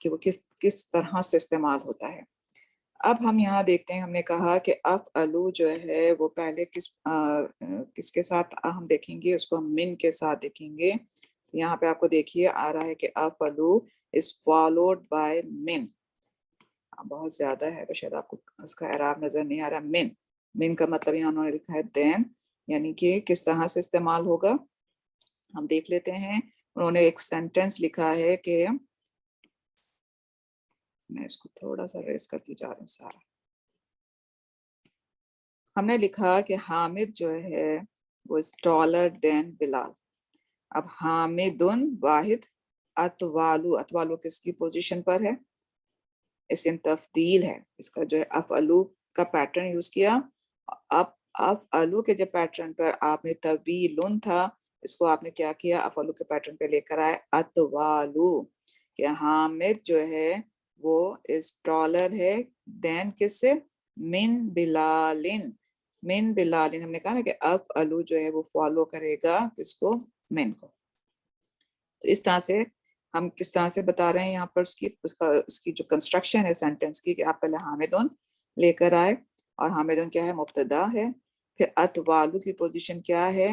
کہ وہ کس طرح سے استعمال ہوتا ہے. اب ہم یہاں دیکھتے ہیں, ہم نے کہا کہ افعلو جو ہے وہ پہلے کس کے ساتھ ہم دیکھیں گے, اس کو ہم من کے ساتھ دیکھیں گے. یہاں پہ آپ کو دیکھیے آ رہا ہے کہ افعلو is followed by min. بہت زیادہ ہے تو شاید آپ کو اس کا اعراب نظر نہیں آ رہا. من کا مطلب یہاں انہوں نے لکھا ہے دین, یعنی کہ کس طرح سے استعمال ہوگا. ہم دیکھ لیتے ہیں, انہوں نے ایک سینٹینس لکھا ہے کہ میں اس کو تھوڑا سا ریس کرتی جا رہی ہوں سارا. ہم نے لکھا کہ حامد جو ہے وہ taller than بلال. اب حامدن واحد, اتوالو کس کی پوزیشن پر ہے, اسم تفضیل ہے. اس کا جو ہے افعلو کا پیٹرن یوز کیا. اب افعلو کے جب پیٹرن پر آپ نے طویلن تھا, اس کو آپ نے کیا کیا, افعلو کے پیٹرن پہ لے کر آئے اتوالو, کہ حامد جو ہے وہ اس ٹالر ہے دین کس سے, من بلالن. ہم نے کہا نا کہ افعلو جو ہے وہ فالو کرے گا کس کو, من کو. تو اس طرح سے ہم کس طرح سے بتا رہے ہیں یہاں پر اس کی جو کنسٹرکشن ہے سینٹینس کی, کہ آپ پہلے حامدن لے کر آئے, اور حامدن کیا ہے, مبتدا ہے. پھر اتوالو کی پوزیشن کیا ہے,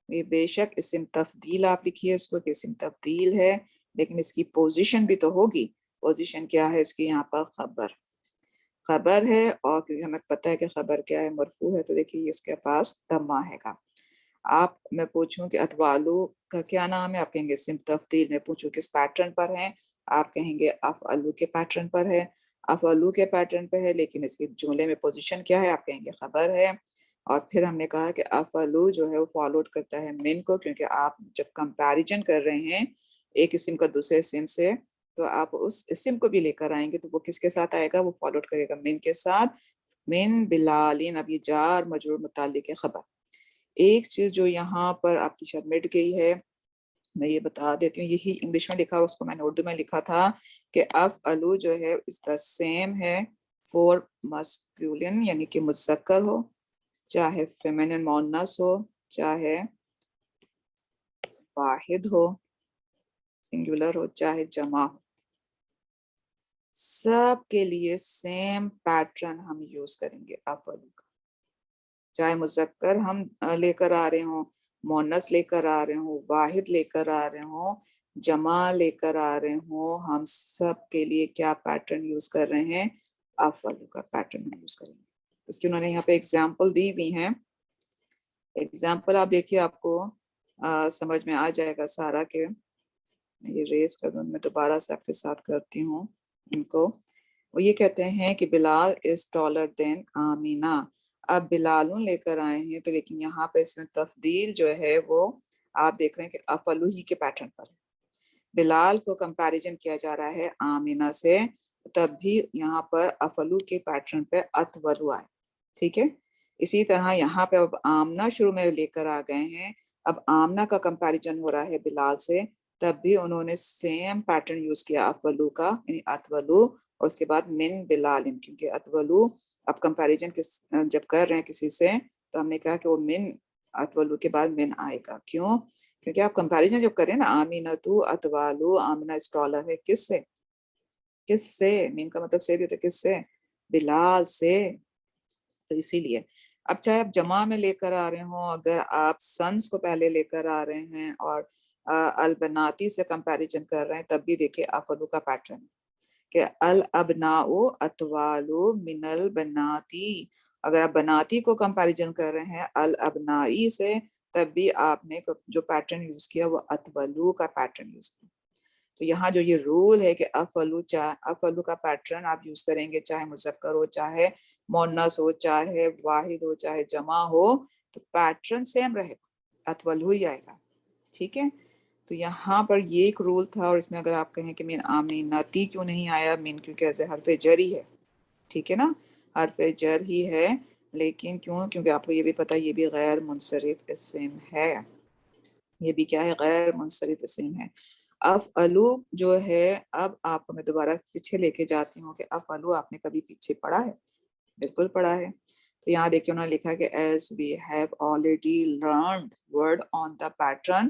یہ بے شک اسم تفضیل آپ لکھیے اس کو کہ اسم تفضیل ہے, لیکن اس کی پوزیشن بھی تو ہوگی. پوزیشن کیا ہے اس کی, یہاں پر خبر ہے, اور کیونکہ ہمیں پتہ ہے کہ خبر کیا ہے, مرفوع ہے, تو دیکھیے اس کے پاس ضمہ ہے گا. آپ میں پوچھوں کہ اتوالو کا کیا نام ہے, آپ کہیں گے اسم تفضیل. میں پوچھوں کس پیٹرن پر ہے, آپ کہیں گے افعلو کے پیٹرن پر ہے. افعلو کے پیٹرن پہ ہے, لیکن اس کی جملے میں پوزیشن کیا ہے, آپ کہیں گے خبر ہے. اور پھر ہم نے کہا کہ افعلو جو ہے وہ فالوڈ کرتا ہے من کو, کیونکہ آپ جب کمپیریجن کر رہے ہیں ایک اسم کا دوسرے اسم سے, تو آپ اس اسم کو بھی لے کر آئیں گے, تو وہ کس کے ساتھ آئے گا, وہ فالوڈ کرے گا من کے ساتھ. من بلالین, اب یہ جار مجرور متعلق ہے خبر. ایک چیز جو یہاں پر آپ کی شاید مٹ گئی ہے, میں یہ بتا دیتی ہوں, یہی انگلش میں لکھا, اس کو میں نے اردو میں لکھا تھا کہ افعلو جو ہے اس دا سیم ہے فور مسکولن, یعنی کہ مذکر ہو, چاہے فیمینن مؤنث ہو, چاہے واحد ہو سنگولر ہو, چاہے جمع ہو, سب کے لیے سیم پیٹرن ہم یوز کریں گے افعلو کا. چاہے مذکر ہم لے کر آ رہے ہوں, مؤنث لے کر آ رہے ہوں, واحد لے کر آ رہے ہوں, جمع لے کر آ رہے ہوں, ہم سب کے لیے کیا پیٹرن یوز کر رہے ہیں, افعلو کا پیٹرن یوز کریں گے. اس کی انہوں نے یہاں پہ ایگزامپل دی ہوئی ہیں. ایگزامپل آپ دیکھیے, آپ کو سمجھ میں آ جائے گا سارا. کہ میں یہ ریز کر دوں, میں دوبارہ سے آپ کے ساتھ کرتی ہوں ان کو. وہ یہ کہتے ہیں کہ بلال از ٹالر دین آمینہ. اب بلالون لے کر آئے ہیں, تو لیکن یہاں پہ اس میں تفضیل جو ہے وہ آپ دیکھ رہے ہیں کہ افعلو ہی کے پیٹرن پر ہے. بلال کو کمپیریزن کیا جا رہا ہے آمینہ سے, تب بھی یہاں پر افعلو کے پیٹرن پہ اتولو آئے. ٹھیک ہے, اسی طرح یہاں پہ اب آمنہ شروع میں لے کر آ گئے ہیں, اب آمنہ کا کمپیریزن ہو رہا ہے بلال سے, تب بھی انہوں نے سیم پیٹرن یوز کیا افعلو کا, یعنی اتولو, اور اس کے بعد من بلال, کیونکہ اتولو اب کمپیریزن جب کر رہے ہیں کسی سے, تو ہم نے کہا کہ وہ من اتولو کے بعد من آئے گا. کیوں, کیونکہ آپ کمپیریزن جب کریں نا, آمینتو اتوالو, آمنہ اسکالر ہے کس سے, من کا مطلب سے بھی ہوتا ہے کس سے, بلال سے. تو اسی لیے اب چاہے آپ جمع میں لے کر آ رہے ہوں, اگر آپ سنس کو پہلے لے کر آ رہے ہیں اور البناتی سے کمپیریزن کر رہے ہیں, تب بھی دیکھیں افعلو کا پیٹرن کہ الابناء اتوالو من البناتی. اگر آپ بناتی کو کمپیریزن کر رہے ہیں الابنائی سے, تب بھی آپ نے جو پیٹرن یوز کیا وہ اتولو کا پیٹرن یوز کیا. تو یہاں جو یہ رول ہے کہ افعلو کا پیٹرن آپ یوز کریں گے, چاہے مذکر ہو, چاہے مؤنث ہو, چاہے واحد ہو, چاہے جمع ہو, تو پیٹرن سیم رہے گا, اتولو ہی آئے گا. ٹھیک ہے, تو یہاں پر یہ ایک رول تھا. اور اس میں اگر آپ کہیں کہ من آمینتی کیوں نہیں آیا, من کیونکہ ایسے حرف جر ہی ہے. ٹھیک ہے نا, حرف جر ہی ہے, لیکن کیونکہ آپ کو یہ بھی پتہ یہ بھی غیر منصرف اسم ہے. یہ بھی کیا ہے, غیر منصرف اسم ہے. افعلو جو ہے, اب آپ کو میں دوبارہ پیچھے لے کے جاتی ہوں کہ افعلو آپ نے کبھی پیچھے پڑھا ہے, بالکل پڑھا ہے. تو یہاں دیکھیں انہوں نے لکھا کہ as we have already learned word on the pattern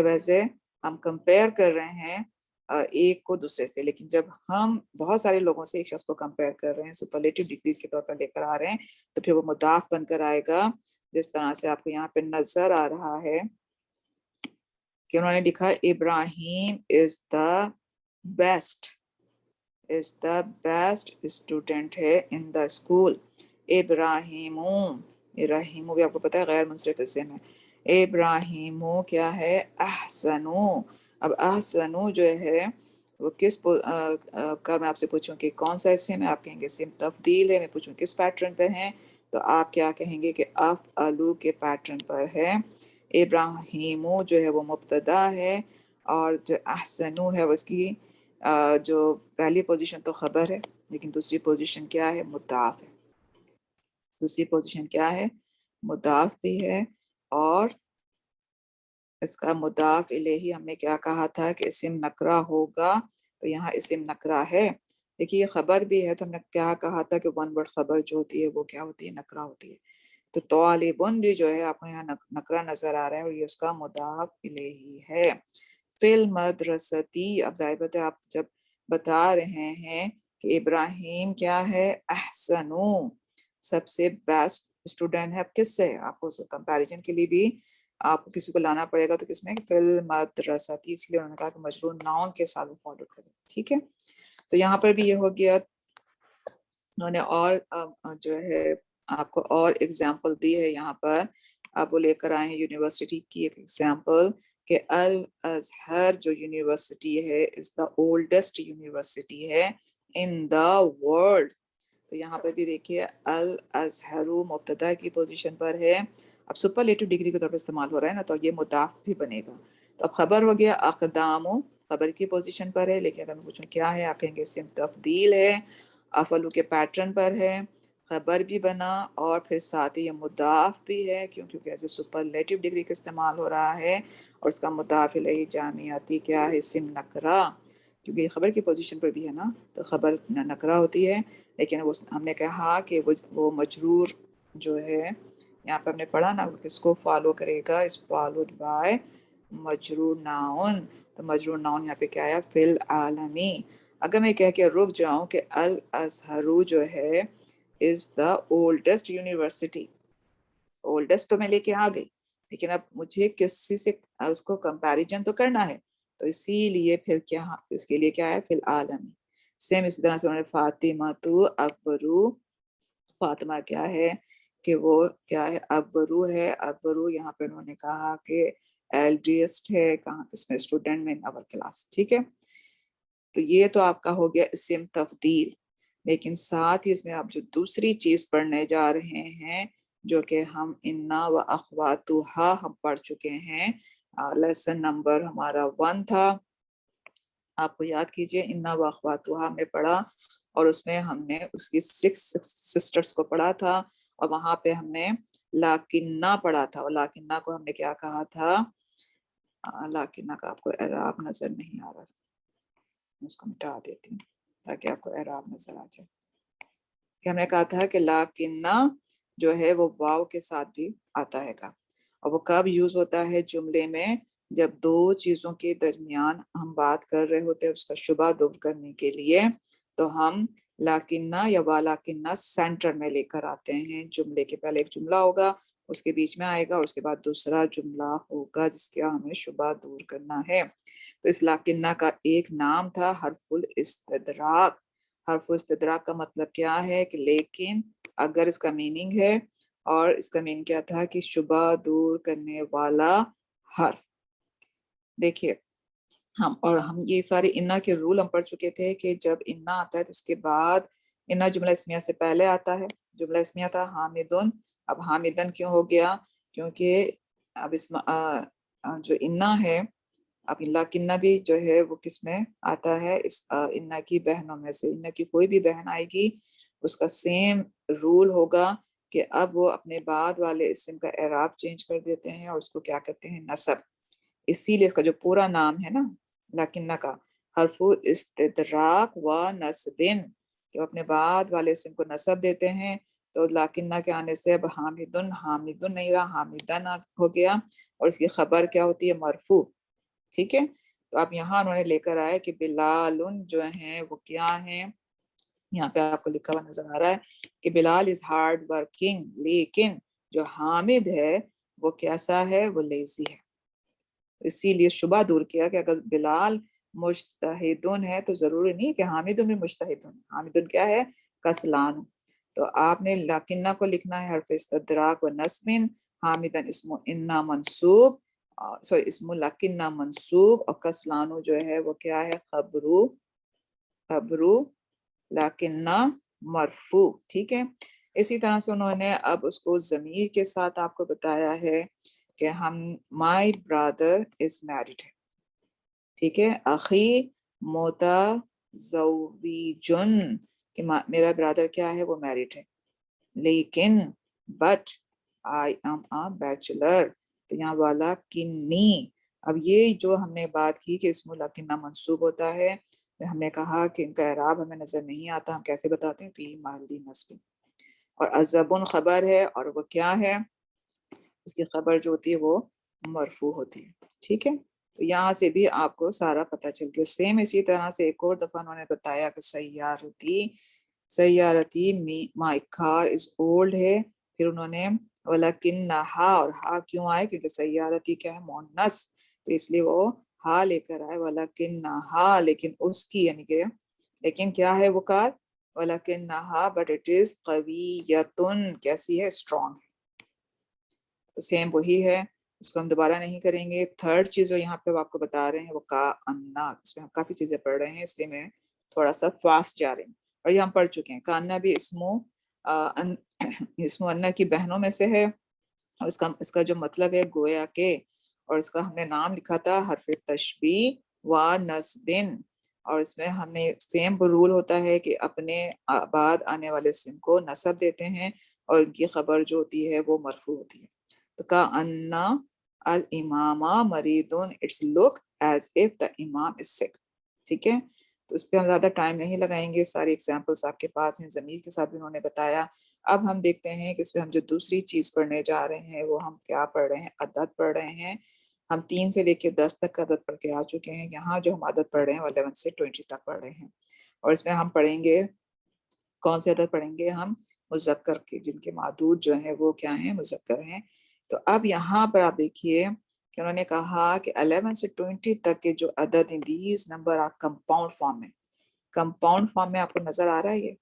جب ایسے ہم کمپیئر کر رہے ہیں ایک کو دوسرے سے، لیکن جب ہم بہت سارے لوگوں سے ایک شخص کو کمپیئر کر رہے ہیں، سپرلیٹو ڈگری کے طور پر لے کر آ رہے ہیں، تو پھر وہ مضاف بن کر آئے گا، جس طرح سے آپ کو یہاں پہ نظر آ رہا ہے کہ انہوں نے لکھا ابراہیم از دا بیسٹ اسٹوڈنٹ ہے ان دا اسکول. ابراہیمو بھی آپ کو پتا ہے غیر منصرف اسم ہے. ابراہیمو کیا ہے؟ احسنو. اب احسنو جو ہے وہ کس کا میں آپ سے پوچھوں کہ کون سا اسم ہے، آپ کہیں گے اسم تفضیل ہے. میں پوچھوں کس پیٹرن پہ ہیں، تو آپ کیا کہیں گے کہ افعلو کے پیٹرن پر ہے. ابراہیمو جو ہے وہ مبتدا ہے، اور جو احسنو ہے اس کی جو پہلی پوزیشن تو خبر ہے، لیکن دوسری پوزیشن کیا ہے؟ مضاف ہے. دوسری پوزیشن کیا ہے؟ مضاف بھی ہے، اور اس کا مضاف الیہ ہم نے کیا کہا تھا کہ اسم نکرہ ہوگا، تو یہاں اسم نکرہ ہے. دیکھیے یہ خبر بھی ہے، تو ہم نے کیا کہا تھا کہ ون ورڈ خبر جو ہوتی ہے وہ کیا ہوتی ہے؟ نکرہ ہوتی ہے. تو طالبن بھی جو ہے آپ کو یہاں نکرہ نظر آ رہا ہے، اور یہ اس کا مضاف الیہ ہے. فی المدرستی، اب ظاہر بات ہے آپ جب بتا رہے ہیں کہ ابراہیم کیا ہے؟ احسنو، سب سے بیسٹ اسٹوڈنٹ ہے. اب کس سے؟ آپ کو کمپیریزن کے لیے بھی آپ کو کسی کو لانا پڑے گا، تو کس میں؟ فی المدرستی. اس لیے انہوں نے کہا کہ مجرور ناؤن کے ساتھ فالو کرے. ٹھیک ہے، تو یہاں پر بھی یہ ہو گیا. انہوں نے اور جو ہے آپ کو اور ایگزامپل دی ہے یہاں پر. آپ وہ لے کر آئے ہیں یونیورسٹی کی ایک ایگزامپل کہ الازہر جو یونیورسٹی ہے از دا اولڈسٹ یونیورسٹی ہے ان دا ورلڈ. تو یہاں پر بھی دیکھیے الازہر مبتدا کی پوزیشن پر ہے. اب سپرلیٹو ڈگری کے طور پر استعمال ہو رہا ہے نا، تو یہ مضاف بھی بنے گا. تو اب خبر ہو گیا اقدام، خبر کی پوزیشن پر ہے، لیکن اگر میں پوچھوں کیا ہے، آپ کہیں گے اسم تفضیل ہے، افعلو کے پیٹرن پر ہے، خبر بھی بنا، اور پھر ساتھ ہی یہ مضاف بھی ہے، کیونکہ ایسے سپرلیٹو ڈگری کا استعمال ہو رہا ہے، اور اس کا مضاف الیہ جامعاتی کیا ہے؟ اسم نکرہ. کیونکہ یہ خبر کی پوزیشن پر بھی ہے نا، تو خبر نکرہ ہوتی ہے. لیکن وہ ہم نے کہا کہ وہ مجرور جو ہے، یہاں پہ ہم نے پڑھا نا کس کو فالو کرے گا؟ اس فالوڈ بائی مجرور ناؤن. تو مجرور ناؤن یہاں پہ کیا آیا؟ فی العالمی. اگر میں کہہ کے رک جاؤں کہ الازہر جو ہے از دا اولڈسٹ یونیورسٹی، اولڈسٹ تو میں لے کے آ گئی، لیکن اب مجھے کسی سے اس کو کمپیریزن تو کرنا ہے، تو اسی لیے پھر کیا اس کے لیے کیا ہے؟ فی العالمی. سیم اسی طرح سے انہوں نے فاطمہ تو اکبرو، فاطمہ کیا ہے کہ وہ کیا ہے؟ اکبرو ہے. اکبرو یہاں پہ انہوں نے کہا کہ ایلڈیسٹ ہے، کہاں اس میں اسٹوڈنٹ میں اول کلاس. ٹھیک ہے، تو یہ تو آپ کا ہو گیا اسم تفضیل. لیکن ساتھ ہی اس میں آپ جو دوسری چیز پڑھنے جا رہے ہیں، جو کہ ہم انا و اخواتہا ہم پڑھ چکے ہیں، لیسن نمبر ہمارا 1 تھا، آپ کو یاد کیجئے. انا و اخواتہا ہم نے پڑھا، اور اس میں ہم نے اس کی 6 سسٹرز کو پڑھا تھا، اور وہاں پہ ہم نے لاکنہ پڑھا تھا. اور لاکنہ کو ہم نے کیا کہا تھا؟ لاکنہ کا آپ کو اعراب نظر نہیں آ رہا، اس کو مٹا دیتی ہوں تاکہ آپ کو اعراب نظر آ جائے. کہ ہم نے کہا تھا کہ لاکنہ جو ہے وہ واو کے ساتھ بھی آتا ہے گا، اور وہ کب یوز ہوتا ہے جملے میں؟ جب دو چیزوں کے درمیان ہم بات کر رہے ہوتے ہیں اس کا شبہ دور کرنے کے لیے، تو ہم لاکنہ یا والاکنہ سینٹر میں لے کر آتے ہیں. جملے کے پہلے ایک جملہ ہوگا، اس کے بیچ میں آئے گا، اور اس کے بعد دوسرا جملہ ہوگا جس کا ہمیں شبہ دور کرنا ہے. تو اس لاکنہ کا ایک نام تھا حرف الاستدراک. حرف الاستدراک کا مطلب کیا ہے؟ کہ لیکن اگر اس کا میننگ ہے، اور اس کا میننگ کیا تھا؟ کہ شبہ دور کرنے والا حرف. دیکھیے ہم یہ سارے انا کے رول ہم پڑھ چکے تھے کہ جب انا آتا ہے تو اس کے بعد انا جملہ اسمیہ سے پہلے آتا ہے. جملہ اسمیہ تھا حامدن، اب حامدن کیوں ہو گیا؟ کیونکہ اب اس جو انا ہے، اب لاکنہ بھی جو ہے وہ کس میں آتا ہے؟ اس انا کی بہنوں میں سے. انا کی کوئی بھی بہن آئے گی، اس کا سیم رول ہوگا کہ اب وہ اپنے بعد والے اسم کا اعراب چینج کر دیتے ہیں، اور اس کو کیا کرتے ہیں؟ نصب. اسی لیے اس کا جو پورا نام ہے نا لاکنہ کا، حرف استدراک و نصبن، کہ وہ اپنے بعد والے اسم کو نصب دیتے ہیں. تو لاکنہ کے آنے سے اب حامدن نہیں رہا، حامدن ہو گیا، اور اس کی خبر کیا ہوتی ہے؟ مرفوع. ٹھیک ہے. تو اب یہاں انہوں نے لے کر آئے کہ بلال جو ہیں وہ کیا ہیں, یہاں پہ آپ کو لکھا ہوا نظر آ رہا ہے کہ بلال از ہارڈ ورکنگ, لیکن جو حامد ہے وہ کیسا ہے, وہ لیزی ہے. اسی لیے شبہ دور کیا کہ اگر بلال مجتہدن ہے تو ضروری نہیں کہ حامدن بھی مجتہدن. حامدن کیا ہے, کسلان. تو آپ نے لکنہ کو لکھنا ہے حرف استدراک و نصب. حامدن اسم انا منصوب, سوری اسم لکنہ منصوب, اور کسلانو جو ہے وہ کیا ہے, خبرو لکنہ مرفوع. ٹھیک ہے. اسی طرح سے انہوں نے اب اس کو ضمیر کے ساتھ آپ کو بتایا ہے کہ ہم مائی برادر از میرڈ ہے. ٹھیک ہے. اخی متزوجن, کہ میرا برادر کیا ہے, وہ میرڈ ہے. لیکن but I am a bachelor, تو یہاں والا کنی. اب یہ جو ہم نے بات کی کہ اسم لکنہ منصوب ہوتا ہے, ہم نے کہا کہ ان کا اعراب ہمیں نظر نہیں آتا, ہم کیسے بتاتے ہیں, فی محل نصب. اور عزبن خبر ہے, اور وہ کیا ہے, اس کی خبر جو ہوتی ہے وہ مرفوع ہوتی ہے. ٹھیک ہے. تو یہاں سے بھی آپ کو سارا پتہ چل گیا. سیم اسی طرح سے ایک اور دفعہ انہوں نے بتایا کہ سیارتی مائی کار از اولڈ ہے. پھر انہوں نے ولیکن ہا, اور ہا کیوں آئے, کیونکہ سیارتی کیا ہے, مؤنث, تو اس لیے وہ ہا لے کر آئے. ولیکن ہا, لیکن اس کی, یعنی کہ لیکن کیا ہے وہ کار, ولیکن ہا بٹ اٹ از قویتن, کیسی ہے, اسٹرانگ ہے. تو سیم وہی ہے, اس کو ہم دوبارہ نہیں کریں گے. تھرڈ چیز جو یہاں پہ آپ کو بتا رہے ہیں وہ کا انا, اس میں ہم کافی چیزیں پڑھ رہے ہیں, اس لیے میں تھوڑا سا فاسٹ جا رہی ہوں, اور یہ ہم پڑھ چکے ہیں. کانا بھی اسمو انا کی بہنوں میں سے ہے, اور اس کا جو مطلب ہے گویا کے, اور اس کا ہم نے نام لکھا تھا حرف تشبیہ و نصبن, اور اس میں ہم نے سیم رول ہوتا ہے کہ اپنے بعد آنے والے اسم کو نصب دیتے ہیں, اور ان کی خبر جو ہوتی ہے وہ مرفوع ہوتی ہے. تو کا انا الامام مریضن, it's like as if the imam is سک. ٹھیک ہے. تو اس پہ ہم زیادہ ٹائم نہیں لگائیں گے, ساری ایگزامپلس آپ کے پاس ہیں, ضمیر کے ساتھ بھی انہوں نے بتایا. اب ہم دیکھتے ہیں کہ اس پہ ہم جو دوسری چیز پڑھنے جا رہے ہیں وہ ہم کیا پڑھ رہے ہیں, عدد پڑھ رہے ہیں. ہم 3 سے لے کے 10 تک کا عدد پڑھ کے آ چکے ہیں. یہاں جو ہم عدد پڑھ رہے ہیں وہ 11 سے 20 تک پڑھ رہے ہیں, اور اس میں ہم پڑھیں گے کون سے عدد پڑھیں گے, ہم مذکر کے, جن کے معدود جو ہیں وہ کیا ہیں, مذکر ہیں. تو اب یہاں پر آپ دیکھیے کہ انہوں نے کہا کہ 11 سے 20 تک کے جو عدد ہیں, these numbers are compound form میں. کمپاؤنڈ فارم میں آپ کو نظر آ رہا ہے, یہ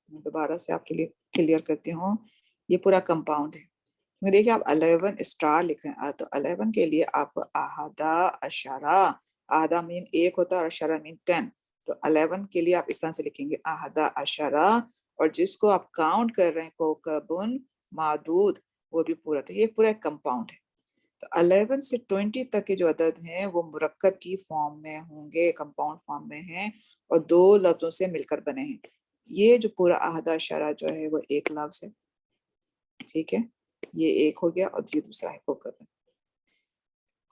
میں دوبارہ سے آپ کے لیے کلیئر کرتی ہوں, یہ پورا کمپاؤنڈ ہے. دیکھیے آپ 11 اسٹار لکھ رہے ہیں, تو 11 کے لیے آپ احدہ عشرہ, احدہ مین 1 ہوتا ہے اور عشرہ مین 10, تو 11 کے لیے آپ اس طرح سے لکھیں گے احدہ عشرہ, اور جس کو آپ کاؤنٹ کر رہے ہیں کوکبن معدود, وہ بھی پورا. تو یہ پورا ایک کمپاؤنڈ ہے. تو 11 سے 20 تک کے جو عدد ہیں وہ مرکب کی فارم میں ہوں گے, کمپاؤنڈ فارم میں ہیں, اور 2 لفظوں سے مل کر بنے ہیں. یہ جو پورا احدہ عشرہ جو ہے وہ ایک لفظ ہے. ٹھیک ہے, یہ ایک ہو گیا, اور یہ دوسرا ہے کوکبن.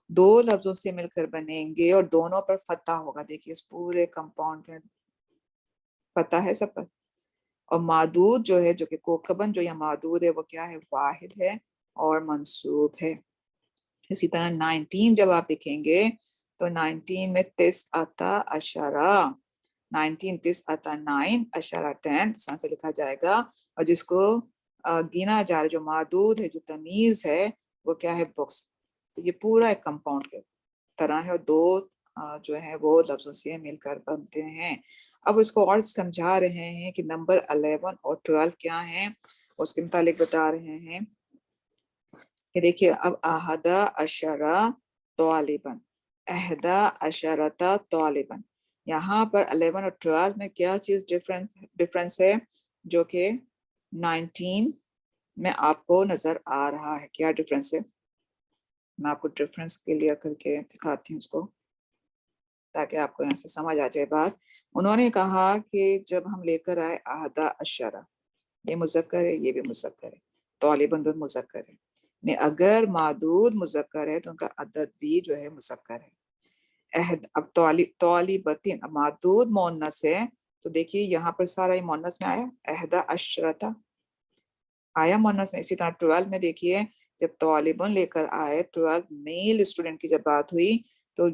2 لفظوں سے مل کر بنیں گے, اور دونوں پر فتح ہوگا. دیکھیے اس پورے کمپاؤنڈ میں فتح ہے سب پر. اور معدود جو ہے, جو کہ کوکبن جو یہاں معدود ہے, وہ کیا ہے, واحد ہے اور منصوب ہے. اسی طرح 19 جب آپ لکھیں گے تو 19 میں تسعۃ عشرہ, 19 تسعۃ 9 عشرہ 10 اس طرح سے لکھا جائے گا. اور جس کو گنا جا رہا, جو معدود ہے, جو تمیز ہے, وہ کیا ہے, بکس. تو یہ پورا ایک کمپاؤنڈ کے طرح ہے, اور 2 جو ہیں وہ لفظوں سے مل کر بنتے ہیں. اب اس کو اور سمجھا رہے ہیں کہ نمبر 11 اور 12 کیا ہیں, اس کے متعلق بتا رہے ہیں کہ دیکھیے اب احدہ عشرہ طالباً, احدہ عشرۃ طالباً, یہاں پر 11 اور 12 میں کیا چیز ڈفرنس ہے, جو کہ 19 میں آپ کو نظر آ رہا ہے. کیا ڈفرنس ہے, میں آپ کو ڈفرنس کلیئر کر کے دکھاتی ہوں اس کو, تاکہ آپ کو یہاں سے سمجھ آ جائے بات. انہوں نے کہا کہ جب ہم لے کر آئے احدہ عشرہ, یہ مذکر ہے, یہ بھی مذکر ہے, طالباً بھی مذکر ہے, اگر معدود مذکر ہے تو ان کا عدد بھی جو ہے مذکر ہے. اب طالبتین معدود مؤنث ہے, تو دیکھیے یہاں پر سارا یہ مؤنث میں آیا, احدہ عشرۃ آیا مؤنث میں. اسی طرح 12 میں دیکھیے جب طالبن لے کر آئے, 12 میل اسٹوڈنٹ کی جب بات ہوئی تو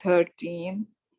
13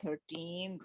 13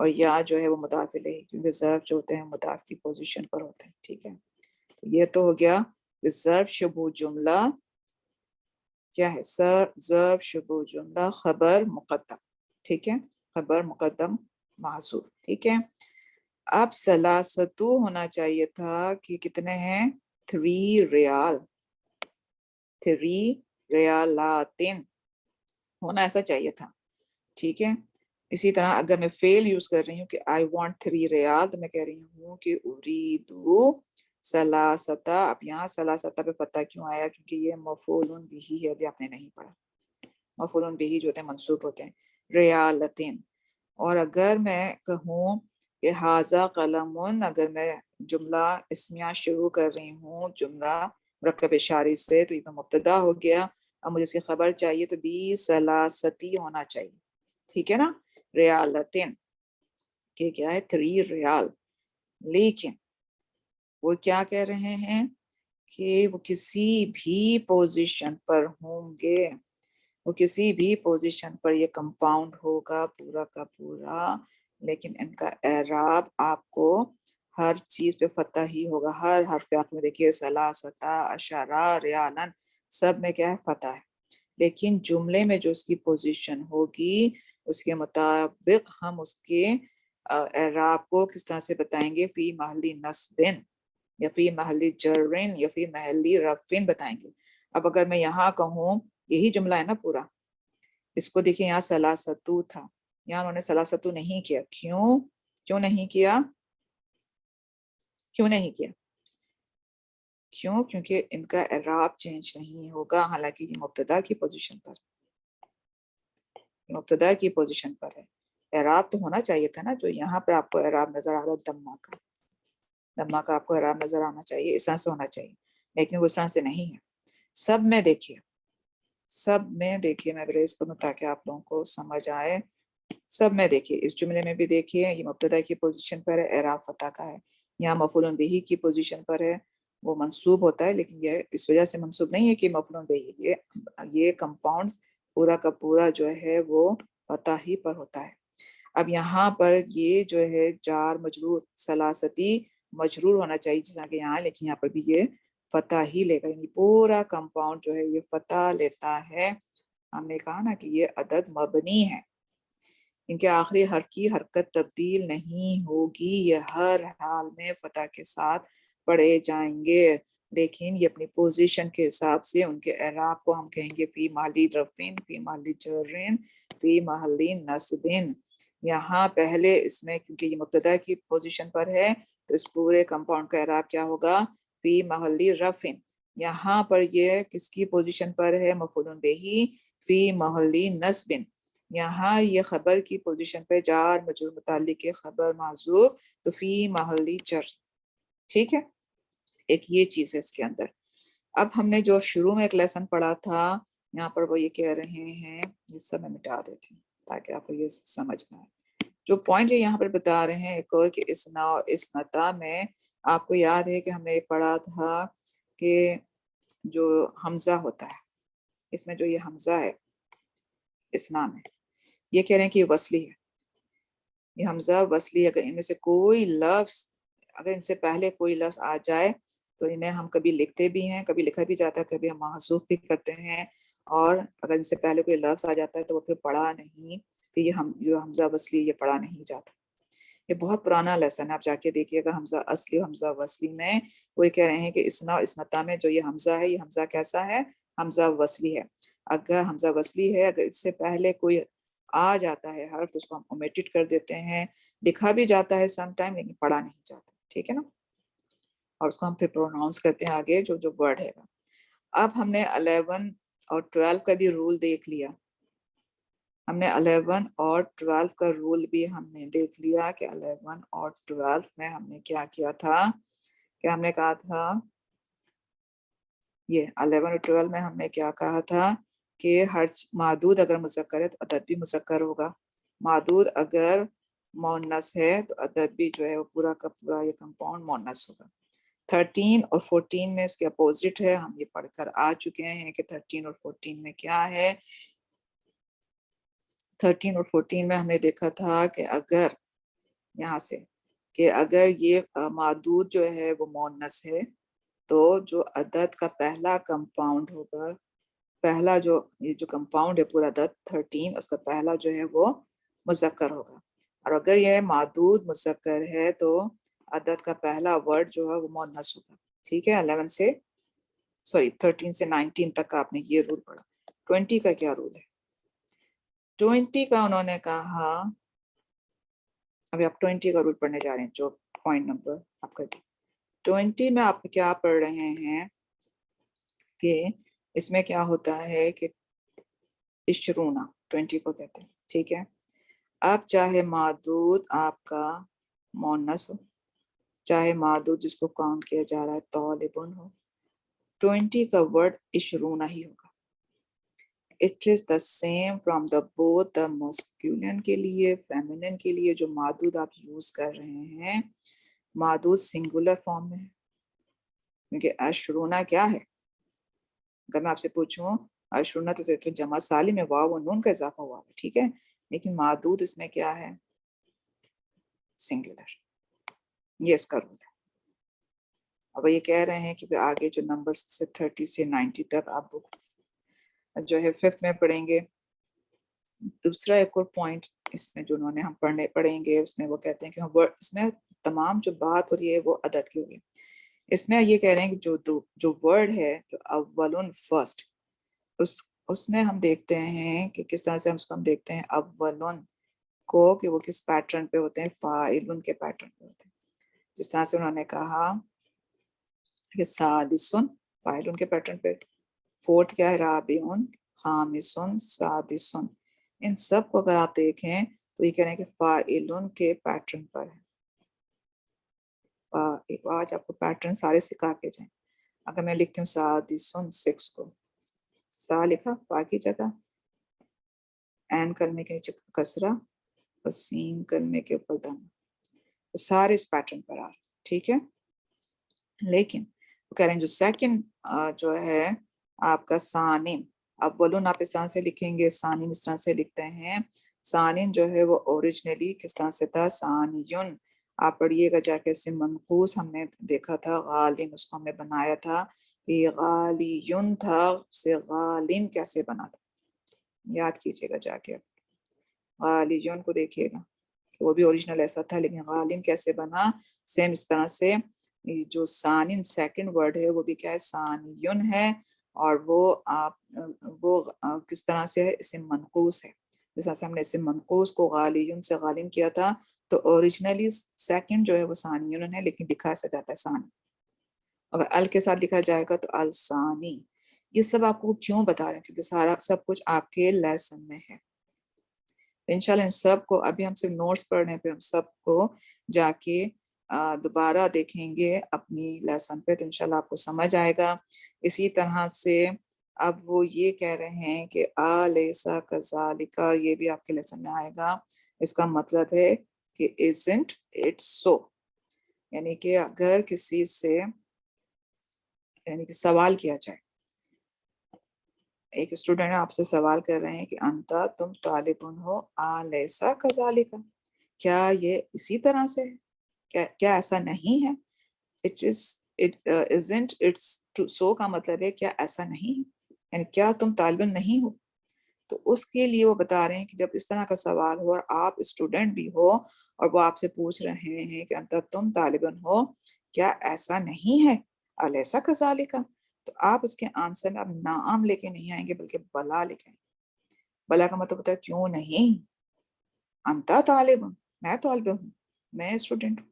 اور یا جو ہے وہ مضاف الیہ، کیونکہ ظرف جو ہوتے ہیں مضاف کی پوزیشن پر ہوتے ہیں. ٹھیک ہے، تو یہ تو ہو گیا ظرف شبوہ جملہ کیا ہے، ظرف شبوہ جملہ خبر مقدم. ٹھیک ہے، خبر مقدم محذوف. ٹھیک ہے، اب ثلاثتو ہونا چاہیے تھا کہ کتنے ہیں، 3 ریال، 3 ریالاتن ہونا ایسا چاہیے تھا. ٹھیک ہے، اسی طرح اگر میں فیل یوز کر رہی ہوں کہ I want 3 ریال، تو میں کہہ رہی ہوں کہ اریدو ثلاثتا. اب یہاں ثلاثتا پہ پتہ کیوں آیا، کیونکہ یہ مفعول بہ ہے، ابھی آپ نے نہیں پڑھا. مفعول بہ جو ہوتے ہیں منصوب ہوتے ہیں، ریالتن. اور اگر میں کہوں کہ ھذا قلم، اگر میں جملہ اسمیہ شروع کر رہی ہوں جملہ مرکب اشاری سے، تو یہ تو مبتدا ہو گیا. اب مجھے اس کی خبر چاہیے تو بی ثلاثتی ہونا چاہیے. ٹھیک ہے نا، ریالتن کہ کیا ہے 3 ریال. لیکن وہ کیا کہہ رہے ہیں کہ وہ کسی بھی پوزیشن پر ہوں گے، وہ کسی بھی پوزیشن پر یہ کمپاؤنڈ ہوگا پورا کا پورا، لیکن ان کا اعراب آپ کو ہر چیز پہ فتح ہی ہوگا. ہر حرف آپ میں دیکھیے ثلاثتا، اشارہ، ریالن، سب میں کیا ہے، فتح ہے. لیکن جملے میں جو اس کی پوزیشن ہوگی اس کے مطابق ہم اس کے اعراب کو کس طرح سے بتائیں گے، فی محلی نصبن یا فی محلی جرن یا فی محلی رفن بتائیں گے. اب اگر میں یہاں کہوں، یہی جملہ ہے نا پورا، اس کو دیکھیں یہاں ثلاثتو تھا، یہاں انہوں نے ثلاثتو نہیں کیا. کیوں نہیں کیا، کیوں نہیں کیا، کیوں؟ کیونکہ ان کا اعراب چینج نہیں ہوگا، حالانکہ یہ مبتدا کی پوزیشن پر، مبتدا کی پوزیشن پر ہے. اعراب تو ہونا چاہیے تھا نا، جو یہاں پر آپ کو اعراب نظر آ رہا ہے دمہ کا، دمہ کا آپ کو اعراب نظر آنا چاہیے، اس طرح سے ہونا چاہیے، لیکن وہ اس طرح سے نہیں ہے. سب میں دیکھیے، سب میں دیکھیے، میں ریز کروں تاکہ آپ لوگوں کو سمجھ آئے. سب میں دیکھیے، اس جملے میں بھی دیکھیے یہ مبتدا کی پوزیشن پر ہے، اعراب فتح کا ہے. یہاں مفعول بہ کی پوزیشن پر ہے، وہ منصوب ہوتا ہے، لیکن یہ اس وجہ سے منصوب نہیں ہے کہ مفعول بہ، یہ کمپاؤنڈ پورا کا پورا جو ہے وہ فتح ہی پر ہوتا ہے. اب یہاں پر یہ جو ہے جار مجرور ثلاثتی مجرور ہونا چاہیے جس طرح کہ یہاں، لیکن یہاں پر بھی یہ فتح ہی لے گا، یعنی پورا کمپاؤنڈ جو ہے یہ فتح لیتا ہے. ہم نے کہا نا کہ یہ عدد مبنی ہے، ان کے آخری حرف کی حرکت تبدیل نہیں ہوگی، یہ ہر حال میں فتح کے ساتھ پڑھے جائیں گے، لیکن یہ اپنی پوزیشن کے حساب سے ان کے اعراب کو ہم کہیں گے فی محلی رفعن، فی محلی جرن، فی محلی نصبن. یہاں پہلے اس میں کیونکہ یہ مبتدا کی پوزیشن پر ہے تو اس پورے کمپاؤنڈ کا اعراب کیا ہوگا، فی محلی رفعن. یہاں پر یہ کس کی پوزیشن پر ہے، مفعول بہ، فی محلی نصبن. یہاں یہ خبر کی پوزیشن پہ جار مجرور متعلق کے خبر معذوف، تو فی محلی جر. ٹھیک ہے، ایک یہ چیز ہے اس کے اندر. اب ہم نے جو شروع میں ایک لیسن پڑھا تھا، یہاں پر وہ یہ کہہ رہے ہیں، یہ سب میں مٹا دیتی ہوں تاکہ آپ کو یہ سمجھ میں آئے. جو پوائنٹ یہاں پر بتا رہے ہیں ایک اور کہ اسنا اور اسنتا میں آپ کو یاد ہے کہ ہم نے پڑھا تھا کہ جو حمزہ ہوتا ہے، اس میں جو یہ حمزہ ہے اسنا میں، یہ کہہ رہے ہیں کہ یہ وصلی ہے، یہ حمزہ وصلی ہے. اگر ان میں سے کوئی لفظ، اگر ان سے پہلے کوئی لفظ آ جائے تو انہیں ہم کبھی لکھتے بھی ہیں، کبھی لکھا بھی جاتا ہے، کبھی ہم محذوف بھی کرتے ہیں. اور اگر ان سے پہلے کوئی لفظ آ جاتا ہے تو وہ پھر پڑھا نہیں، پھر یہ جو حمزہ وصلی یہ پڑھا نہیں جاتا. یہ بہت پرانا لیسن ہے، آپ جا کے دیکھیے گا. حمزہ اصلی و حمزہ وصلی میں وہ کہہ رہے ہیں کہ اسنا اور اسنتا میں جو یہ حمزہ ہے، یہ حمزہ کیسا ہے، حمزہ وصلی ہے. اگر حمزہ وصلی ہے، اگر اس سے پہلے کوئی آ جاتا ہے حرف تو اس کو ہم اومیٹڈ کر دیتے ہیں، لکھا بھی جاتا ہے سم ٹائم لیکن پڑھا نہیں جاتا. ٹھیک ہے نا، اور اس کو ہم پھر پروناؤنس کرتے ہیں آگے جو ورڈ ہے. اب ہم نے 11 اور 12 کا بھی رول دیکھ لیا، ہم نے 11 اور 12 کا رول بھی ہم نے دیکھ لیا کہ 11 اور 12 میں ہم نے کیا کیا تھا، کہ ہم نے کہا تھا یہ 11 اور 12 میں ہم نے کیا کہا تھا کہ ہر معدود اگر مذکر ہے تو عدد بھی مذکر ہوگا، معدود اگر مؤنث ہے تو عدد بھی جو ہے وہ پورا کا پورا یہ کمپاؤنڈ مؤنث ہوگا. 13 اور 14 میں اس کے اپوزٹ ہے، ہم یہ پڑھ کر آ چکے ہیں کہ 13 اور 14 میں کیا ہے. 13 اور 14 میں ہم نے دیکھا تھا کہ اگر یہاں سے کہ اگر یہ معدود جو ہے وہ مونس ہے تو جو عدد کا پہلا کمپاؤنڈ ہوگا، پہلا جو یہ جو کمپاؤنڈ ہے پورا عدد 13 اس کا پہلا جو ہے وہ مذکر ہوگا، اور اگر یہ معدود مذکر ہے تو عدد کا پہلا ورڈ جو ہے وہ مؤنث ہوگا. ٹھیک ہے، 11 سے 13 سے 19 تک کا آپ نے یہ رول پڑھا. 20 کا کیا رول ہے؟ 20 کا انہوں نے کہا، ابھی آپ 20 کا رول پڑھنے جا رہے ہیں جو پوائنٹ نمبر آپ کا 20 میں آپ کیا پڑھ رہے ہیں کہ اس میں کیا ہوتا ہے کہ اشرونا 20 کو کہتے ہیں. ٹھیک ہے، اب چاہے معدود آپ کا مونس ہو، چاہے معدود جس کو کاؤنٹ کیا جا رہا ہے طالبن ہو، 20 کا ورڈ اشرونا ہی ہوگا. It is the same from the both the masculine کے لیے feminine کے لیے. جو معدود آپ یوز کر رہے ہیں معدود سنگولر فارم میں ہے، کیونکہ اشرونا کیا ہے؟ اگر میں آپ سے پوچھوں اشرونا تو جمع سالم میں واو و نون کا اضافہ ہوا ہے، ٹھیک ہے، لیکن معدود اس میں کیا ہے؟ سنگولر. یہ اس کا رول ہے. اب یہ کہہ رہے ہیں کہ آگے جو نمبر سے 30 سے 90 تک آپ جو ہے 5th میں پڑھیں گے. دوسرا ایک اور پوائنٹ اس میں جو انہوں نے ہم پڑھیں گے اس میں وہ کہتے ہیں کہ اس میں تمام جو بات ہو رہی ہے وہ عدد کی ہوگی. اس میں یہ کہہ رہے ہیں کہ جو ورڈ ہے جو اولن فرسٹ، اس میں ہم دیکھتے ہیں کہ کس طرح سے ہم دیکھتے ہیں اولن کو کہ وہ کس پیٹرن پہ ہوتے ہیں، فاعلن کے پیٹرن پہ ہوتے ہیں. جس طرح سے انہوں نے کہا کہ سادسن فاعلن کے پیٹرن پہ، فورتھ کیا ہے رابعن، خامسن، سادسن. ان سب کو اگر آپ دیکھیں تو یہ کہہ رہے ہیں کہ فاعلن کے پیٹرن پر ہے. آج آپ کو پیٹرن سارے سکھا کے جائیں. اگر میں لکھتی ہوں سادسن 6 کو، سا لکھا باقی جگہ، این کلمے کے نیچے کسرہ اور سین کلمے کے اوپر دم، سارے اس پیٹرن پر آ رہے. ٹھیک ہے، لیکن وہ کہہ رہے ہیں جو سیکنڈ جو ہے آپ کا سانن، اولن آپ اس طرح سے لکھیں گے، سانن اس طرح سے لکھتے ہیں. سانن جو ہے وہ اوریجنلی کس طرح سے تھا؟ سانیون. آپ پڑھیے گا جا کے اسے منقوص ہم نے دیکھا تھا، غالن اس کو ہم نے بنایا تھا کہ غالیون تھا، اسے غالن کیسے بنا تھا یاد کیجیے گا جا کے. غالیون کو دیکھیے گا کہ وہ بھی اوریجنل ایسا تھا، لیکن غالن کیسے بنا؟ سیم اس طرح سے جو سانن سیکنڈ ورڈ ہے وہ بھی کیا ہے؟ سانیون ہے، اور وہ کس طرح سے ہے؟ اسم منقوص ہے. جس طرح سے ہم نے اسم منقوص کو غالیون سے غالن کیا تھا تو اوریجنلی سیکنڈ جو ہے وہ سانیون ہے، لیکن لکھا ایسا جاتا ہے ثانی. اگر ال کے ساتھ لکھا جائے گا تو الثانی. یہ سب آپ کو کیوں بتا رہے ہیں؟ کیونکہ سارا سب کچھ آپ کے لیسن میں ہے. انشاءاللہ ان سب کو ابھی ہم صرف نوٹس پڑھ رہے ہیں، پھر ہم سب کو جا کے دوبارہ دیکھیں گے اپنی لیسن پہ تو انشاءاللہ آپ کو سمجھ آئے گا. اسی طرح سے اب وہ یہ کہہ رہے ہیں کہ الیسا کذالک، یہ بھی آپ کے لیسن میں آئے گا. اس کا مطلب ہے کہ isn't it so، یعنی کہ اگر کسی سے یعنی کہ سوال کیا جائے، ایک اسٹوڈنٹ آپ سے سوال کر رہے ہیں کہ انتا تم طالبن ہو، الیسا کذالک، کیا یہ اسی طرح سے ہے؟ کیا ایسا نہیں ہے؟ isn't it so کا مطلب ہے کیا ایسا نہیں ہے، یعنی کیا تم طالب علم نہیں ہو. تو اس کے لیے وہ بتا رہے ہیں کہ جب اس طرح کا سوال ہو اور آپ اسٹوڈنٹ بھی ہو اور وہ آپ سے پوچھ رہے ہیں کہ انتا تم طالب علم ہو، کیا ایسا نہیں ہے؟ الیسا کذالک، تو آپ اس کے آنسر میں آپ نعم لے کے نہیں آئیں گے بلکہ بلا لے کے آئیں گے. بلا کا مطلب ہوتا ہے کیوں نہیں. انتا طالب، میں طالب ہوں، میں اسٹوڈنٹ ہوں.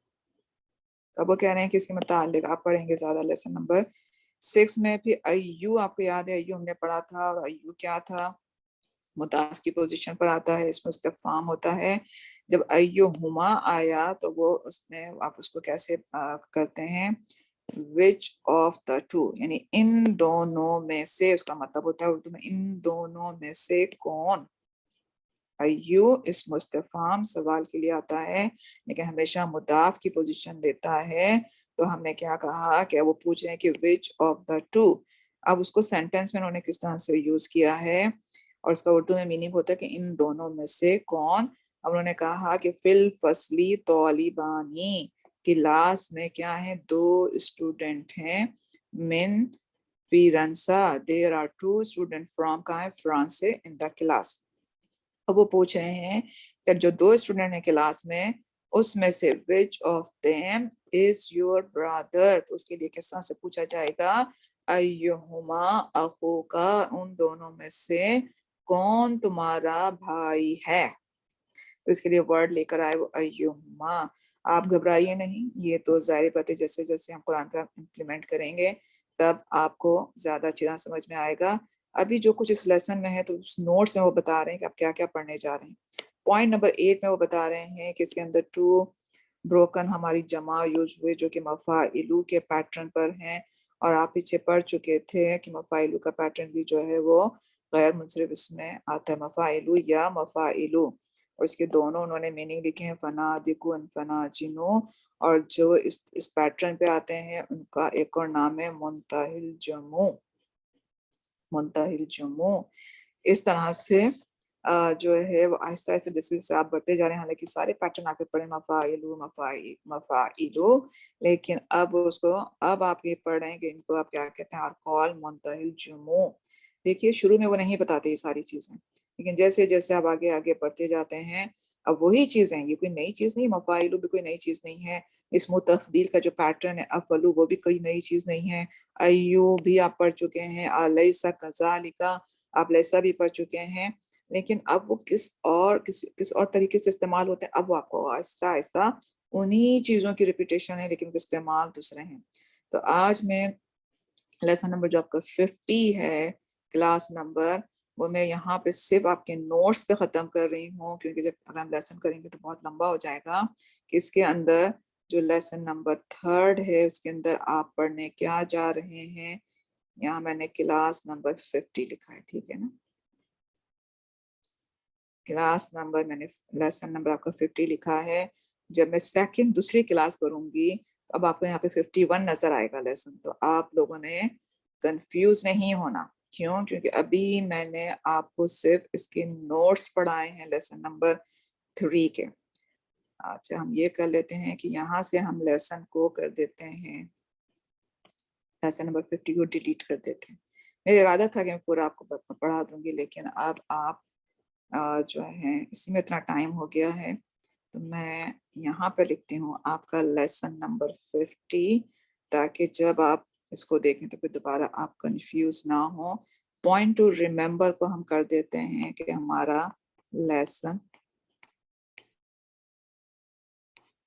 اب وہ کہہ رہے ہیں کہ اس کے متعلق آپ پڑھیں گے زیادہ لیسن نمبر 6 میں. پھر ایو آپ کو یاد ہے، ایو ہم نے پڑھا تھا، اور ایو کیا تھا؟ مضاف کی پوزیشن پر آتا ہے، اس میں استفہام ہوتا ہے. جب ایو ہما آیا تو وہ اس میں آپ اس کو کیسے کرتے ہیں؟ which of the two، یعنی ان دونوں میں سے، اس کا مطلب ہوتا ہے اردو میں ان دونوں میں سے کون. ایو اسم استفہام سوال کے لیے آتا ہے لیکن ہمیشہ مضاف کی پوزیشن لیتا ہے. تو ہم نے کیا کہا کہ وہ پوچھ رہے ہیں کہ which of the two. اب اس کو سینٹینس میں انہوں نے کس طرح سے یوز کیا ہے، اور اس کا اردو میں میننگ ہوتا ہے کہ ان دونوں میں سے کون. اب انہوں نے کہا کہ فل فصلی طالبانی, کلاس میں کیا ہے, 2 اسٹوڈنٹ ہیں, من فرانسا, دیر آر 2 اسٹوڈنٹ فرام, کہاں ہے, فرانس سے, ان دا کلاس. اب وہ پوچھ رہے ہیں کہ جو 2 اسٹوڈنٹ ہیں کلاس میں, اس میں سے which of them is your brother, تو اس کے لیے کس طرح سے پوچھا جائے گا, ایہما اخوکا, ان دونوں میں سے کون تمہارا بھائی ہے. تو اس کے لیے ورڈ لے کر آئے وہ ایہما. آپ گھبرائیے نہیں, یہ تو ظاہر بات ہے جیسے جیسے ہم قرآن کا امپلیمنٹ کریں گے تب آپ کو زیادہ اچھی طرح سمجھ میں آئے گا. ابھی جو کچھ اس لیسن میں ہے تو اس نوٹس میں وہ بتا رہے ہیں کہ آپ کیا کیا پڑھنے جا رہے ہیں. پوائنٹ نمبر 8 میں وہ بتا رہے ہیں کہ اس کے اندر 2 بروکن ہماری جمع یوز ہوئے جو کہ مفاعلو کے پیٹرن پر ہیں, اور آپ پیچھے پڑھ چکے تھے کہ مفاعلو کا پیٹرن بھی جو ہے وہ غیر منصرف اس میں آتا ہے, مفاعلو یا مفاعلو, اور اس کے دونوں انہوں نے میننگ لکھے ہیں, فنادقو انفناجنو, اور جو اس پیٹرن پہ آتے ہیں ان کا ایک اور نام ہے منتہی الجموع, منتہی الجموع. اس طرح سے جو ہے وہ آہستہ آہستہ جیسے جیسے آپ بڑھتے جا رہے ہیں, حالانکہ سارے پیٹرن آپ کے پڑھے مفاعلو مفاعلو, لیکن اب اس کو اب آپ یہ پڑھ رہے ہیں کہ ان کو آپ کیا کہتے ہیں, ارقال منتہی الجموع. دیکھیے شروع میں وہ نہیں بتاتے یہ ساری چیزیں, لیکن جیسے جیسے آپ آگے آگے بڑھتے جاتے ہیں اب وہی چیزیں, یہ کوئی نئی چیز نہیں, مفاعلو بھی کوئی نئی چیز نہیں ہے, اسم تفضیل کا جو پیٹرن ہے افعلو وہ بھی کوئی نئی چیز نہیں ہے, ایو بھی آپ پڑھ چکے ہیں, الیس کذالک آپ لیسا بھی پڑھ چکے ہیں, لیکن اب وہ کس اور طریقے سے استعمال ہوتے ہیں, اب وہ آپ کو آہستہ آہستہ انہی چیزوں کی ریپیٹیشن ہے لیکن استعمال دوسرے ہیں. تو آج میں لیسن نمبر جو آپ کا 50 ہے کلاس نمبر, وہ میں یہاں پہ صرف آپ کے نوٹس پہ ختم کر رہی ہوں, کیونکہ جب اگر ہم لیسن کریں گے تو بہت لمبا ہو جائے گا. کہ اس کے اندر جو لیسن نمبر 3 ہے اس کے اندر آپ پڑھنے کیا جا رہے ہیں, یہاں میں نے کلاس نمبر 50 لکھا ہے, ٹھیک ہے نا, کلاس نمبر میں نے لیسن نمبر آپ کا 50 لکھا ہے. جب میں دوسری کلاس کروں گی اب آپ کو یہاں پہ 51 نظر آئے گا لیسن, تو آپ لوگوں نے کنفیوز نہیں ہونا. کیوں؟ کیونکہ ابھی میں نے آپ کو صرف اس کے نوٹس پڑھائے ہیں لیسن نمبر 3 کے. اچھا ہم یہ کر لیتے ہیں کہ یہاں سے ہم لیسن کو کر دیتے ہیں, لیسن نمبر 50 کو ڈیلیٹ کر دیتے ہیں. میرا ارادہ تھا کہ میں پورا آپ کو پڑھا دوں گی, لیکن اب آپ جو ہے اسی میں اتنا ٹائم ہو گیا ہے, تو میں یہاں پہ لکھتی ہوں آپ کا لیسن نمبر 50, تاکہ جب آپ اس کو دیکھیں تو پھر دوبارہ آپ کنفیوز نہ ہو. پوائنٹ ٹو ریممبر کو ہم کر دیتے ہیں کہ ہمارا لیسن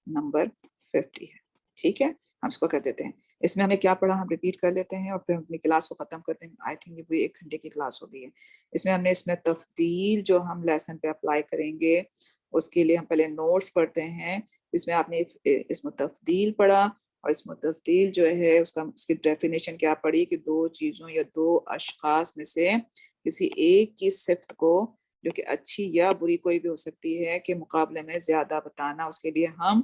نمبر 50 ہے, ٹھیک ہے, ہم اس کو کر دیتے ہیں. اس میں ہم نے کیا پڑھا ہم ریپیٹ کر لیتے ہیں اور پھر ہم اپنی کلاس کو ختم کرتے ہیں. آئی تھنک یہ بھی 1 گھنٹے کی کلاس ہو گئی ہے. اس میں ہم نے اس میں تفضیل جو ہم لیسن پہ اپلائی کریں گے اس کے لیے ہم پہلے نوٹس پڑھتے ہیں. اس میں آپ نے اس میں تفضیل پڑھا, اور اس میں تفضیل جو ہے اس کی ڈیفینیشن کیا پڑھی کہ 2 چیزوں یا 2 اشخاص میں سے کسی ایک کی صفت کو جو کہ اچھی یا بری کوئی بھی ہو سکتی ہے کے مقابلے میں زیادہ بتانا. اس کے لیے ہم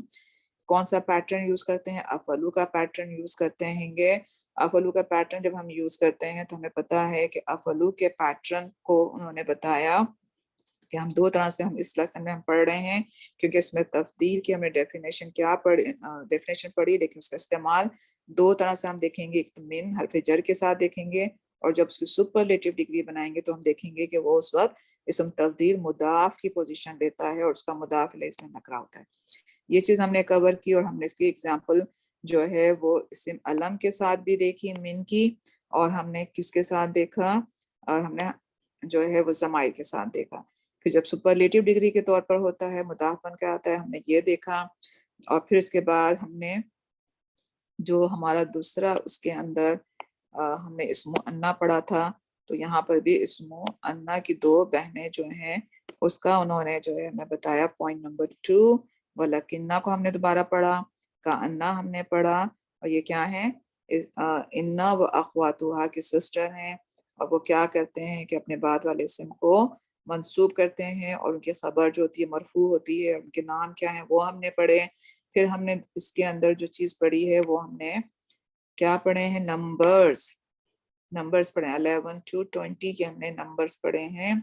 کون سا پیٹرن یوز کرتے ہیں, افعلو کا پیٹرن یوز کرتے ہیں گے. افعلو کا پیٹرن جب ہم یوز کرتے ہیں تو ہمیں پتا ہے کہ افعلو کے پیٹرن کو انہوں نے بتایا کہ ہم 2 طرح سے ہم اس لیسن میں ہم پڑھ رہے ہیں, کیونکہ اس میں تفضیل کی ہم نے ڈیفینیشن پڑھی, لیکن اس کا استعمال 2 طرح سے ہم دیکھیں گے. ایک تو من حرف جر کے ساتھ دیکھیں گے, اور جب اس کی سپرلیٹیو ڈگری بنائیں گے تو ہم دیکھیں گے کہ وہ اس وقت اسم تفضیل مضاف کی پوزیشن لیتا ہے اور اس کا مضاف الیہ اس میں نکرہ ہوتا ہے. یہ چیز ہم نے کور کی, اور ہم نے اس کی ایگزامپل جو ہے وہ اسم علم کے ساتھ بھی دیکھی من کی, اور ہم نے کس کے ساتھ دیکھا, اور ہم نے جو ہے وہ ضمائر کے ساتھ دیکھا. پھر جب سپرلیٹیو ڈگری کے طور پر ہوتا ہے مضاف بن کے آتا ہے, ہم نے یہ دیکھا. اور پھر اس کے بعد ہم نے جو ہمارا دوسرا اس کے اندر ہم نے اسم انا پڑھا تھا, تو یہاں پر بھی اسم انا کی 2 بہنیں جو ہیں اس کا انہوں نے جو ہے ہمیں بتایا. پوائنٹ نمبر 2 وَلَكِنَّا کو ہم نے دوبارہ پڑھا, کَأَنَّا ہم نے پڑھا, اور یہ کیا ہے, انا و اخواتها کی سسٹر ہیں, اور وہ کیا کرتے ہیں کہ اپنے بعد والے اسم کو منصوب کرتے ہیں, اور ان کی خبر جو ہوتی ہے مرفوع ہوتی ہے, ان کے نام کیا ہیں وہ ہم نے پڑھے. پھر ہم نے اس کے اندر جو چیز پڑھی ہے وہ ہم نے کیا پڑھے ہیں, نمبرز پڑھے, 11 to 20 کے ہم نے نمبرز پڑھے ہیں.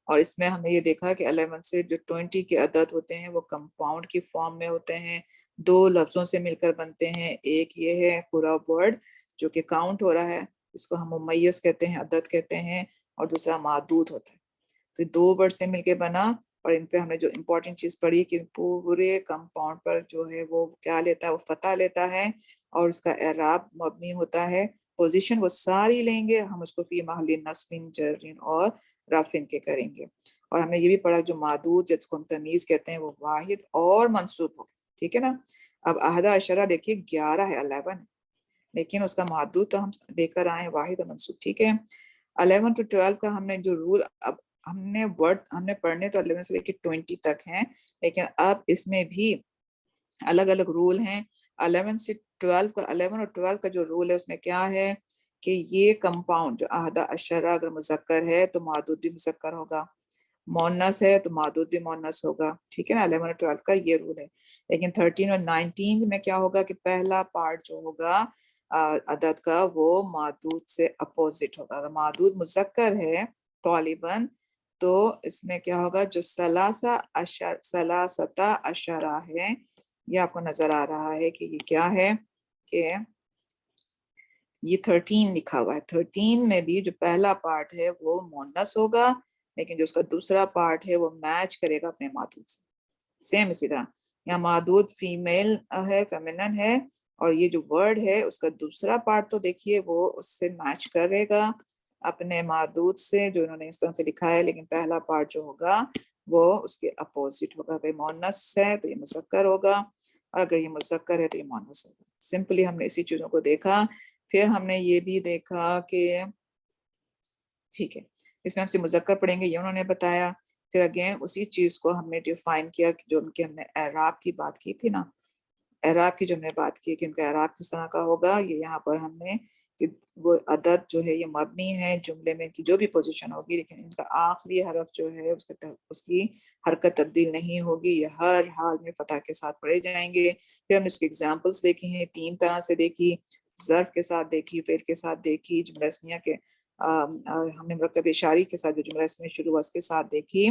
اور اس میں ہم نے یہ دیکھا کہ 11 سے جو 20 کے عدد ہوتے ہیں وہ کمپاؤنڈ کی فارم میں ہوتے ہیں، 2 لفظوں سے مل کر بنتے ہیں. ایک یہ ہے پورا ورڈ جو کہ کاؤنٹ ہو رہا ہے، اس کو ہم ممیز کہتے ہیں، عدد کہتے ہیں، اور دوسرا معدود ہوتا ہے. تو 2 ورڈ سے مل کے بنا، اور ان پہ ہم نے جو امپورٹنٹ چیز پڑھی کہ پورے کمپاؤنڈ پر جو ہے وہ کیا لیتا ہے، وہ فتح لیتا ہے، اور اس کا اعراب مبنی ہوتا ہے. پوزیشن وہ ساری لیں گے، ہم اس کو فی محل نصب جر اور رفع کے کریں گے. اور ہم نے یہ بھی پڑھا جو معدود جس کو ہم تمیز کہتے ہیں وہ واحد اور منصوب ہو. ٹھیک ہے نا. اب احدہ عشرہ دیکھیے 11 ہے، 11 ہے، لیکن اس کا معدود تو ہم دے کر آئے ہیں واحد اور منصوب. ٹھیک ہے. 11 to 12 کا ہم نے جو رول، اب ہم نے ورڈ ہم نے پڑھنے تو 11 سے لے کے 20 تک ہیں، لیکن اب اس میں بھی الگ الگ رول ہیں. 11 سے 12 کا، 11 اور 12 کا جو رول ہے اس میں کیا ہے کہ یہ کمپاؤنڈ جو احدہ عشرہ اگر مذکر ہے تو معدود بھی مذکر ہوگا، مونس ہے تو معدود بھی مونس ہوگا. ٹھیک ہے نا. 11 اور 12 کا یہ رول ہے. لیکن 13 اور 19 میں کیا ہوگا کہ پہلا پارٹ جو ہوگا عدد کا وہ معدود سے اپوزٹ ہوگا. اگر معدود مذکر ہے طالباً تو اس میں کیا ہوگا، جو ثلاثہ عشرہ ہے، یہ آپ کو نظر آ رہا ہے کہ یہ کیا ہے کہ یہ 13 لکھا ہوا ہے. 13 میں بھی جو پہلا پارٹ ہے وہ مونس ہوگا، لیکن جو اس کا دوسرا پارٹ ہے وہ میچ کرے گا اپنے معدود سے. سیم اسی طرح یہاں معدود فیمیل ہے، فیمینن ہے، اور یہ جو ورڈ ہے اس کا دوسرا پارٹ تو دیکھیے وہ اس سے میچ کرے گا اپنے معدود سے جو انہوں نے اس طرح سے لکھا ہے، لیکن پہلا پارٹ جو ہوگا وہ اس کے اپوزٹ ہوگا. اگر مونس ہے تو یہ مذکر ہوگا، اور اگر یہ مذکر ہے تو یہ مونس ہوگا. سمپلی ہم نے اسی چیزوں کو دیکھا. پھر ہم نے یہ بھی دیکھا کہ ٹھیک ہے اس میں ہم سے مذکر پڑھیں گے، یہ انہوں نے بتایا. پھر اگین اسی چیز کو ہم نے ڈیفائن کیا کہ جو ان کے ہم نے اعراب کی بات کی تھی نا، اعراب کی جو ہم نے بات کی کہ ان کا اعراب کس طرح کا ہوگا. یہ یہاں پر ہم نے کہ وہ عدد جو ہے یہ مبنی ہے جملے میں کی جو بھی پوزیشن ہوگی، لیکن ان کا آخری حرف جو ہے اس کی حرکت تبدیل نہیں ہوگی، یہ ہر حال میں فتح کے ساتھ پڑھے جائیں گے. پھر ہم نے اس کی ایگزامپلس دیکھی ہیں، 3 طرح سے دیکھی، ظرف کے ساتھ دیکھی، فعل کے ساتھ دیکھی، جملہ اسمیہ کے ہم نے مرکب اشاری کے ساتھ جو جملہ اسمیہ شروع ہوا اس کے ساتھ دیکھی،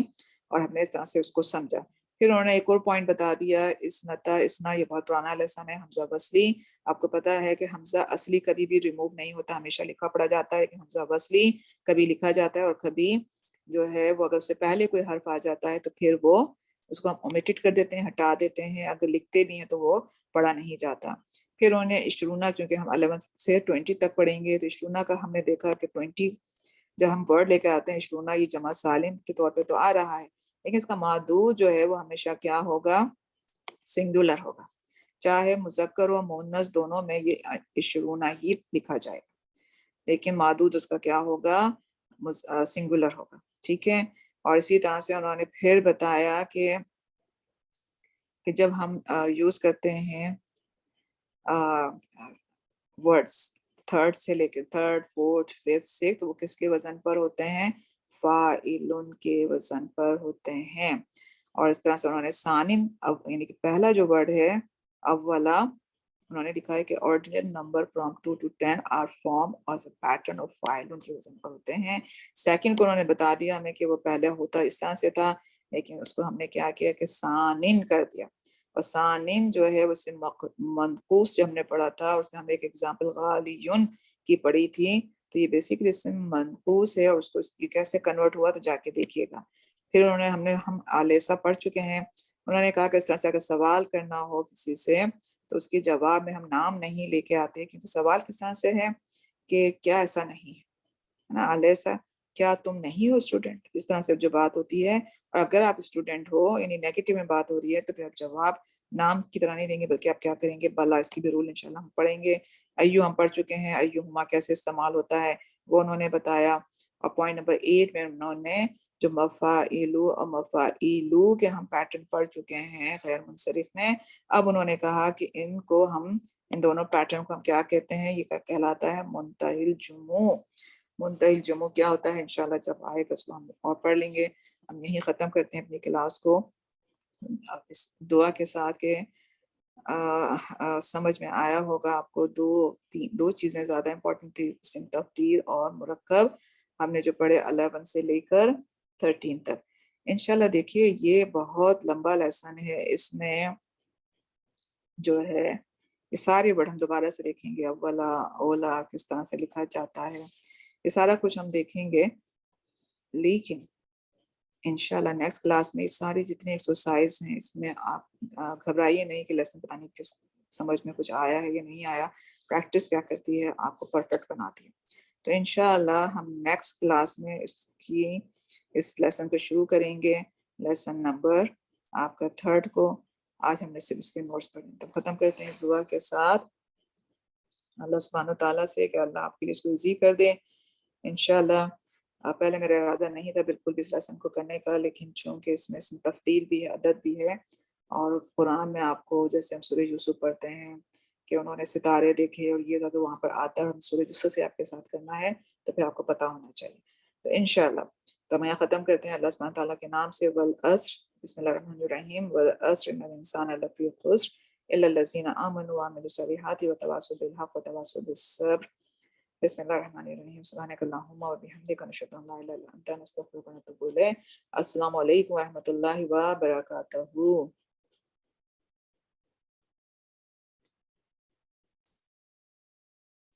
اور ہم نے اس طرح سے اس کو سمجھا. پھر انہوں نے ایک اور پوائنٹ بتا دیا، اسنتا، اسنا، یہ بہت پرانا لیسن ہے. حمزہ وصلی، آپ کو پتا ہے کہ حمزہ اصلی کبھی بھی ریموو نہیں ہوتا، ہمیشہ لکھا پڑا جاتا ہے. کہ حمزہ وصلی کبھی لکھا جاتا ہے اور کبھی جو ہے وہ اگر اس سے پہلے کوئی حرف آ جاتا ہے تو پھر وہ اس کو ہم اومیٹڈ کر دیتے ہیں، ہٹا دیتے ہیں. اگر لکھتے بھی ہیں تو وہ پڑھا نہیں جاتا. پھر انہوں نے اشرونا، کیونکہ ہم 11 سے 20 تک پڑھیں گے تو اشرونا کا ہم نے دیکھا کہ 20 جب ہم ورڈ لے کے آتے ہیں اشرونا، یہ جمع سالم کے طور پہ تو آ رہا ہے، لیکن اس کا معدود جو ہے وہ ہمیشہ کیا ہوگا، سنگولر ہوگا. چاہے مذکر و مؤنث دونوں میں یہ اشرونا ہی لکھا جائے گا، لیکن معدود اس کا کیا ہوگا، سنگولر ہوگا. ٹھیک ہے. اور اسی طرح سے انہوں نے پھر بتایا کہ جب ہم یوز کرتے ہیں ورڈز تھرڈ سے لے کے تھرڈ، فورتھ، ففتھ، سکس، تو وہ کس کے وزن پر ہوتے ہیں، فاعلن کے وزن پر ہوتے ہیں. اور اس طرح سے انہوں نے ثانن، یعنی کہ پہلا جو ورڈ ہے اولا، انہوں نے لکھا ہے کہ ordinal number from 2 to 10 are formed as a pattern of فاعلن کے وزن پر ہوتے ہیں. سیکنڈ کو انہوں نے بتا دیا ہمیں کہ وہ پہلے ہوتا اس طرح سے تھا، لیکن اس کو ہم نے کیا کیا کہ ثانن کر دیا. اور ثانن جو ہے اس سے منقوص جو ہم نے پڑھا تھا، اس میں ہم ایک ایگزامپل غالیون کی پڑھی تھی، تو یہ بیسیکلی اس سے منقوص ہے، اور اس کو کیسے کنورٹ ہوا تو جا کے دیکھیے گا. پھر انہوں نے ہم آلیسا پڑھ چکے ہیں. انہوں نے کہا کہ اس طرح سے اگر سوال کرنا ہو کسی سے تو اس کے جواب میں ہم نام نہیں لے کے آتے، کیونکہ سوال کس طرح سے ہے کہ کیا ایسا نہیں ہے نا، آلیسا کیا تم نہیں ہو اسٹوڈنٹ، اس طرح سے جو بات ہوتی ہے. اور اگر آپ اسٹوڈنٹ ہو یعنی نیگیٹو میں بات ہو رہی ہے تو پھر آپ جواب نام کی طرح نہیں دیں گے، بلکہ آپ کیا کریں گے، بلا، اس کی بھی رول انشاءاللہ ہم پڑھیں گے. ایو ہم پڑھ چکے ہیں، ایوہما کیسے استعمال ہوتا ہے وہ انہوں نے بتایا. اور پوائنٹ نمبر 8 میں انہوں نے جو مفاعلو اور مفاعیلو کے ہم پیٹرن پڑھ چکے ہیں غیر منصرف میں، اب انہوں نے کہا کہ ان کو ہم ان دونوں پیٹرن کو ہم کیا کہتے ہیں، یہ کہلاتا ہے منتہی الجموع. منتہی الجموع کیا ہوتا ہے انشاءاللہ جب آئے گا اس کو ہم اور پڑھ لیں گے. ہم یہیں ختم کرتے ہیں اپنی کلاس کو اس دعا کے ساتھ کہ سمجھ میں آیا ہوگا آپ کو. دو چیزیں زیادہ امپورٹنٹ تھی، اسم تفدیل اور مرکب، ہم نے جو پڑھے 11 سے لے کر 13 تک انشاءاللہ. دیکھیے یہ بہت لمبا لیسن ہے، اس میں جو ہے یہ سارے ورڈ ہم دوبارہ سے دیکھیں گے، اولا اولا کس طرح سے لکھا جاتا ہے، یہ سارا کچھ ہم دیکھیں گے. لیکن انشاءاللہ نیکسٹ کلاس میں ساری جتنے ایکسرسائز ہیں اس میں آپ گھبرائیے نہیں کہ لیسن پتہ نہیں کس سمجھ میں کچھ آیا ہے یا نہیں آیا. پریکٹس کیا کرتی ہے آپ کو پرفیکٹ بناتی ہے. تو انشاءاللہ ہم نیکسٹ کلاس میں اس لیسن کو شروع کریں گے، لیسن نمبر آپ کا 3 کو. آج ہم نے صرف اس کے نوٹس پڑھے، تب ختم کرتے ہیں دعا کے ساتھ اللہ سبحانہ تعالیٰ سے کہ اللہ آپ کے لیے اس کو ایزی کر دے انشاءاللہ. پہلے میرا ارادہ نہیں تھا بالکل بھی اس لیسن کو کرنے کا، لیکن چونکہ اس میں تفصیل بھی ہے، عدد بھی ہے، اور قرآن میں آپ کو جیسے ہم سورہ یوسف پڑھتے ہیں کہ انہوں نے ستارے دیکھے اور یہ تھا تو وہاں پر آتا ہے، ہم سورہ یوسف آپ کے ساتھ کرنا ہے تو پھر آپ کو پتہ ہونا چاہیے. تو انشاءاللہ تو ہم یہاں ختم کرتے ہیں اللہ سبحانہ تعالیٰ کے نام سے. والعصر بسم اللہ الرحمن الرحیم. والعصر ان الانسان لفی خسر الا الذین آمنوا وعملوا الصالحات وتواصوا بالحق وتواصوا بالصبر. بسم اللہ الرحمن الرحیم. سبحانک اللہم وبحمدک نشہد ان لا الہ الا انت نستغفرک ونتوب الیک. السلام علیکم ورحمۃ اللہ وبرکاتہ.